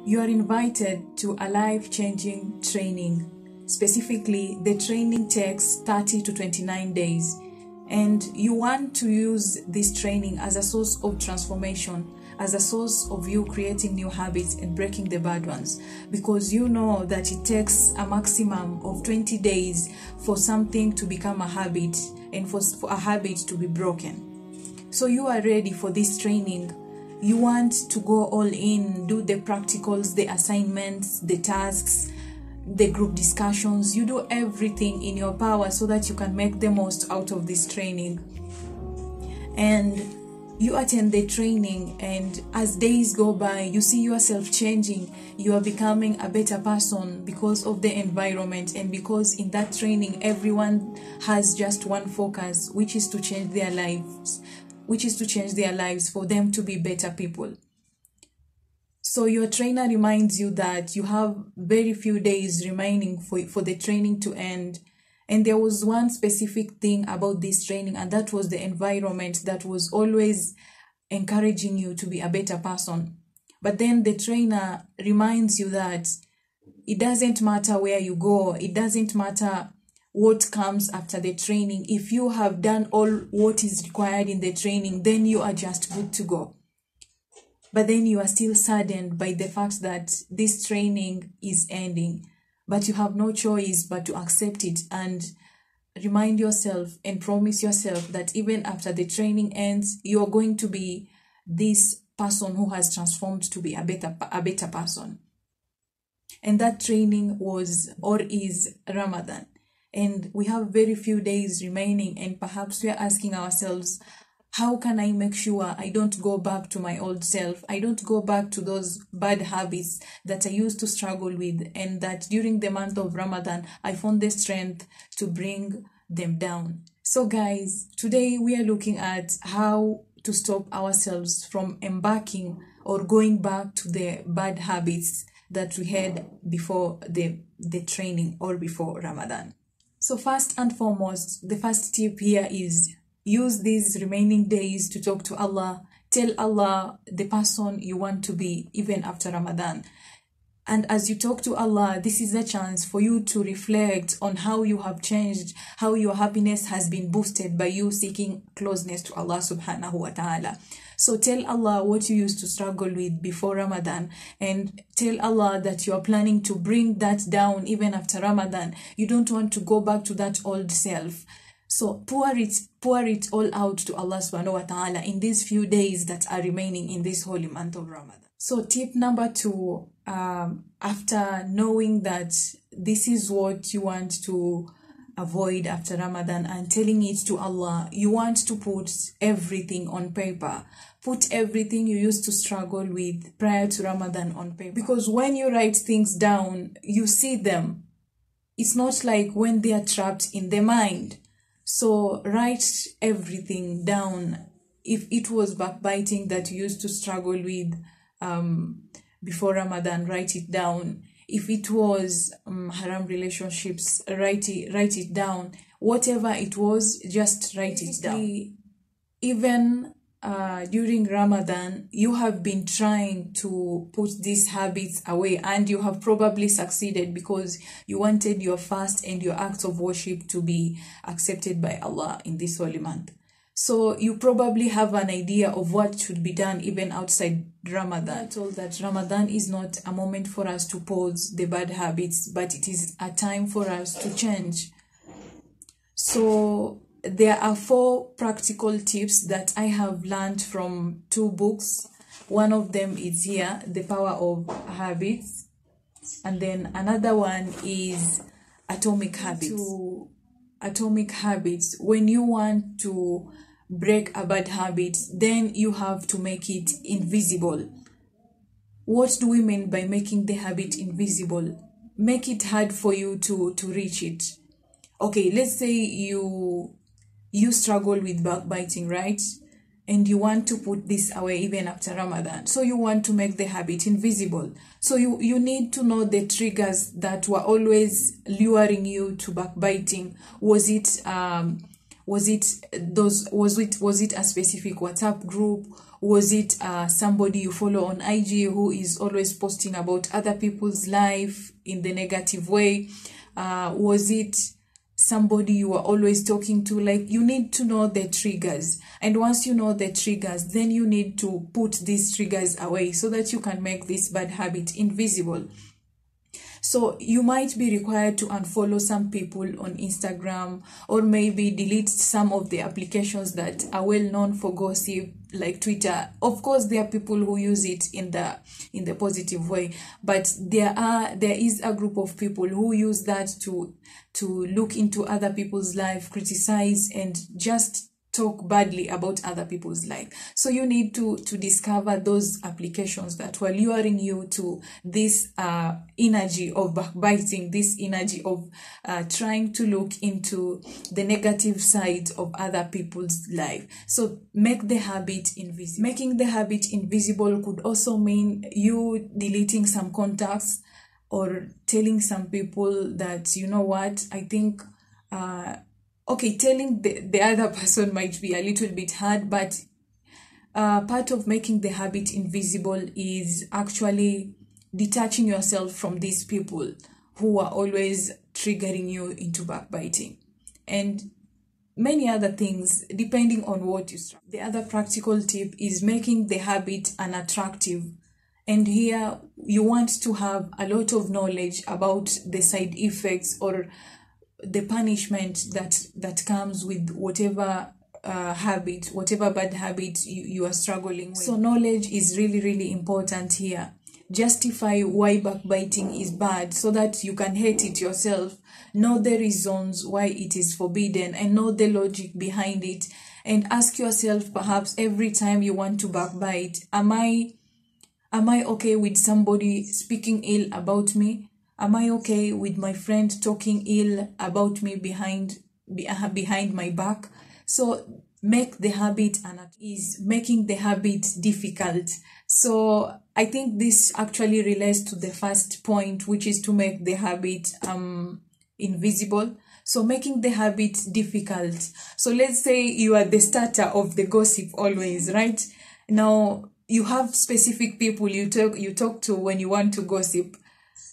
You are invited to a life-changing training. Specifically, the training takes 30 to 29 days, and you want to use this training as a source of transformation, as a source of you creating new habits and breaking the bad ones, because you know that it takes a maximum of 20 days for something to become a habit and for a habit to be broken. So you are ready for this training. You want to go all in, do the practicals, the assignments, the tasks, the group discussions. You do everything in your power so that you can make the most out of this training. And you attend the training, and as days go by, you see yourself changing. You are becoming a better person because of the environment, and because in that training everyone has just one focus, which is to change their lives, for them to be better people. So your trainer reminds you that you have very few days remaining for the training to end. And there was one specific thing about this training, and that was the environment that was always encouraging you to be a better person. But then the trainer reminds you that it doesn't matter where you go, it doesn't matter what comes after the training. If you have done all what is required in the training, then you are just good to go. But then you are still saddened by the fact that this training is ending, but you have no choice but to accept it and remind yourself and promise yourself that even after the training ends, you are going to be this person who has transformed to be a better person. And that training was or is Ramadan. And we have very few days remaining, and perhaps we are asking ourselves, how can I make sure I don't go back to my old self? I don't go back to those bad habits that I used to struggle with, and that during the month of Ramadan, I found the strength to bring them down. So guys, today we are looking at how to stop ourselves from embarking or going back to the bad habits that we had before the training or before Ramadan. So first and foremost, the first tip here is use these remaining days to talk to Allah. Tell Allah the person you want to be even after Ramadan. And as you talk to Allah, this is a chance for you to reflect on how you have changed, how your happiness has been boosted by you seeking closeness to Allah subhanahu wa ta'ala. So tell Allah what you used to struggle with before Ramadan, and tell Allah that you are planning to bring that down even after Ramadan. You don't want to go back to that old self. So pour it all out to Allah subhanahu wa ta'ala in these few days that are remaining in this holy month of Ramadan. So tip number 2, after knowing that this is what you want to avoid after Ramadan and telling it to Allah, you want to put everything on paper. Put everything you used to struggle with prior to Ramadan on paper. Because when you write things down, you see them. It's not like when they are trapped in the mind. So write everything down. If it was backbiting that you used to struggle with before Ramadan, write it down. If it was haram relationships, write it down. Whatever it was, just write it down. Even during Ramadan, you have been trying to put these habits away, and you have probably succeeded because you wanted your fast and your acts of worship to be accepted by Allah in this holy month. So you probably have an idea of what should be done even outside Ramadan. I'm told that Ramadan is not a moment for us to pause the bad habits, but it is a time for us to change. So there are 4 practical tips that I have learned from 2 books. One of them is here, The Power of Habits. And then another one is Atomic Habits. Atomic Habits. When you want to break a bad habit, then you have to make it invisible. What do we mean by making the habit invisible? Make it hard for you to reach it. Okay, let's say you struggle with backbiting, right? And you want to put this away even after Ramadan. So you want to make the habit invisible. So you need to know the triggers that were always luring you to backbiting. Was it a specific WhatsApp group? Was it somebody you follow on IG who is always posting about other people's life in the negative way? Was it somebody you are always talking to? Like, you need to know the triggers, and once you know the triggers, then you need to put these triggers away so that you can make this bad habit invisible. So you might be required to unfollow some people on Instagram, or maybe delete some of the applications that are well known for gossip, like Twitter. Of course, there are people who use it in the positive way, but there is a group of people who use that to look into other people's life, criticize, and just talk badly about other people's life. So you need to discover those applications that were luring you to this energy of backbiting, this energy of trying to look into the negative side of other people's life. So make the habit invisible. Making the habit invisible could also mean you deleting some contacts, or telling some people that, you know what, I think okay, telling the other person might be a little bit hard, but part of making the habit invisible is actually detaching yourself from these people who are always triggering you into backbiting, and many other things, depending on what you struggle. The other practical tip is making the habit unattractive. And here you want to have a lot of knowledge about the side effects or the punishment that comes with whatever habit, whatever bad habit you are struggling with. So knowledge is really, really important here. Justify why backbiting is bad so that you can hate it yourself. Know the reasons why it is forbidden, and know the logic behind it. And ask yourself, perhaps every time you want to backbite, am I okay with somebody speaking ill about me? Am I okay with my friend talking ill about me behind my back? So make the habit, and is making the habit difficult. So I think this actually relates to the first point, which is to make the habit invisible. So making the habit difficult. So let's say you are the starter of the gossip always, right? Now you have specific people you talk to when you want to gossip.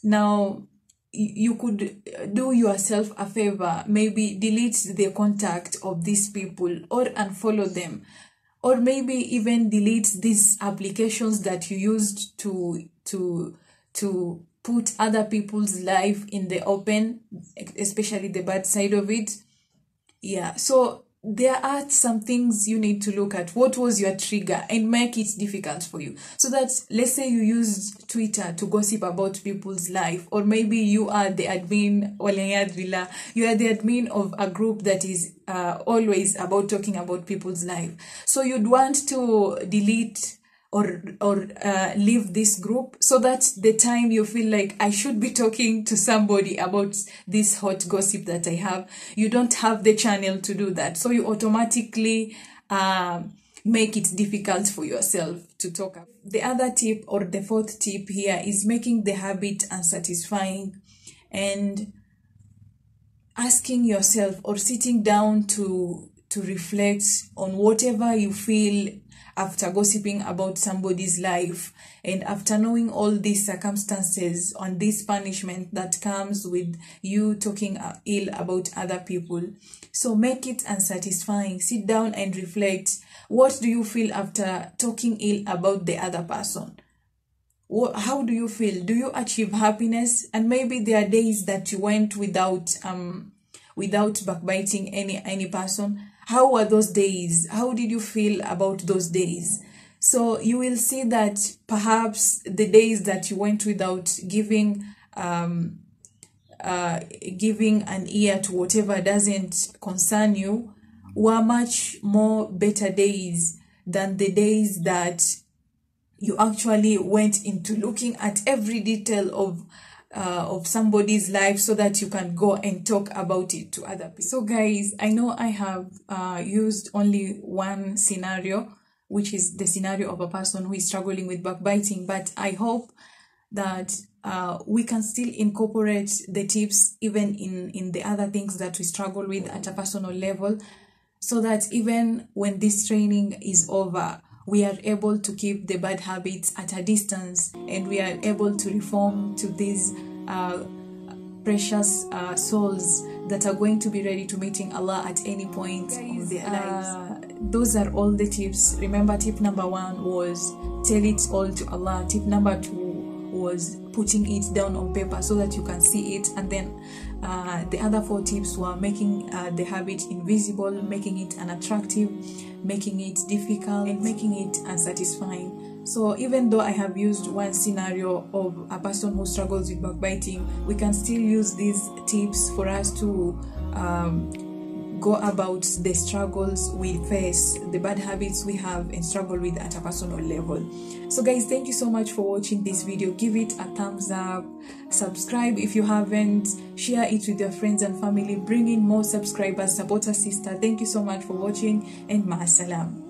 Now, you could do yourself a favor, maybe delete the contact of these people or unfollow them, or maybe even delete these applications that you used to put other people's life in the open, especially the bad side of it. Yeah, so there are some things you need to look at. What was your trigger, and make it difficult for you. So that, let's say you used Twitter to gossip about people's life, or maybe you are the admin, you are the admin of a group that is always about talking about people's life. So you'd want to delete or leave this group, so that the time you feel like I should be talking to somebody about this hot gossip that I have, you don't have the channel to do that. So you automatically make it difficult for yourself to talk. The other tip, or the fourth tip here, is making the habit unsatisfying, and asking yourself, or sitting down to reflect on whatever you feel after gossiping about somebody's life, and after knowing all these circumstances and this punishment that comes with you talking ill about other people. So make it unsatisfying. Sit down and reflect. What do you feel after talking ill about the other person? How do you feel? Do you achieve happiness? And maybe there are days that you went without backbiting any person. How were those days? How did you feel about those days? So you will see that perhaps the days that you went without giving an ear to whatever doesn't concern you were much more better days than the days that you actually went into looking at every detail of somebody's life, so that you can go and talk about it to other people. So guys, I know I have used only one scenario, which is the scenario of a person who is struggling with backbiting, but I hope that we can still incorporate the tips even in the other things that we struggle with at a personal level, so that even when this training is over, we are able to keep the bad habits at a distance, and we are able to reform to these precious souls that are going to be ready to meeting Allah at any point of their lives. Those are all the tips. Remember, tip number 1 was tell it all to Allah. Tip number 2 was putting it down on paper so that you can see it, and then the other 4 tips were making the habit invisible, making it unattractive, making it difficult, and making it unsatisfying. So even though I have used one scenario of a person who struggles with backbiting, we can still use these tips for us to go about the struggles we face, the bad habits we have and struggle with at a personal level. So guys, thank you so much for watching this video. Give it a thumbs up, subscribe if you haven't, share it with your friends and family, bring in more subscribers, support our sister. Thank you so much for watching, and ma'asalam.